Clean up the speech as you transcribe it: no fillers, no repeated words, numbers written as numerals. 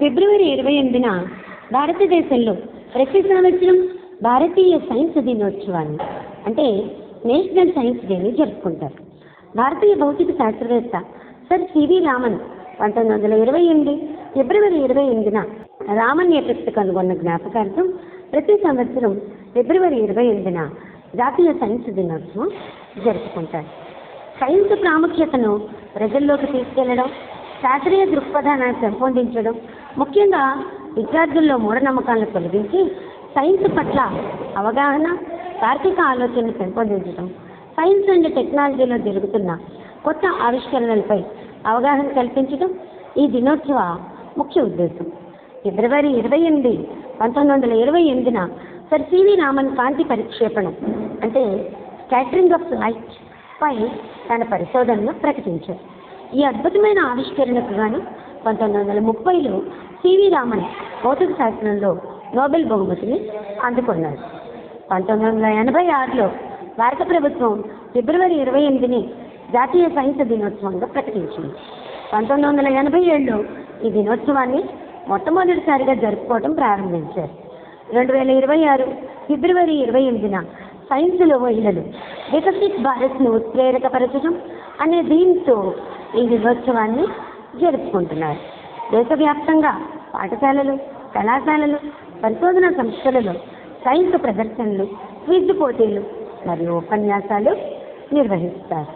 ఫిబ్రవరి 28న భారతదేశంలో ప్రతి సంవత్సరం భారతీయ సైన్స్ దినోత్సవాన్ని అంటే నేషనల్ సైన్స్ డేని జరుపుకుంటారు. భారతీయ భౌతిక శాస్త్రవేత్త సర్ సివి రామన్ 1928 ఫిబ్రవరి 28న రామన్ ఎఫెక్ట్ కనుగొన్న జ్ఞాపకార్థం ప్రతి సంవత్సరం ఫిబ్రవరి 28న జాతీయ సైన్స్ దినోత్సవం జరుపుకుంటారు. సైన్స్ ప్రాముఖ్యతను ప్రజల్లోకి తీసుకెళ్లడం, శాస్త్రీయ దృక్పథాన్ని పెంపొందించడం, ముఖ్యంగా విద్యార్థుల్లో మూఢనమ్మకాలను తొలగించి సైన్స్ పట్ల అవగాహన, తార్కిక ఆలోచనను పెంపొందించడం, సైన్స్ అండ్ టెక్నాలజీలో జరుగుతున్న కొత్త ఆవిష్కరణలపై అవగాహన కల్పించడం ఈ దినోత్సవ ముఖ్య ఉద్దేశం. ఫిబ్రవరి 28, 1928న సర్ సివి రామన్ కాంతి పరిక్షేపణం అంటే స్కాటరింగ్ ఆఫ్ లైట్ పై తన పరిశోధనను ప్రకటించారు. ఈ అద్భుతమైన ఆవిష్కరణకు గాను 1930లో సివి రామన్ భౌతిక శాస్త్రంలో నోబెల్ బహుమతిని అందుకున్నారు. 1986లో భారత ప్రభుత్వం ఫిబ్రవరి 28ని జాతీయ సైన్స్ దినోత్సవంగా ప్రకటించింది. 1987లో ఈ దినోత్సవాన్ని మొట్టమొదటిసారిగా జరుపుకోవడం ప్రారంభించారు. 2026 ఫిబ్రవరి 28న సైన్స్లో మహిళలు వికసిత్ భారత్ను ఉత్ప్రేరకపరచడం అనే దీంతో ఈ దినోత్సవాన్ని జరుపుకుంటున్నారు. దేశవ్యాప్తంగా పాఠశాలలు, కళాశాలలు, పరిశోధనా సంస్థలలో సైన్స్ ప్రదర్శనలు, క్విజ్ పోటీలు మరియు ఉపన్యాసాలు నిర్వహిస్తారు.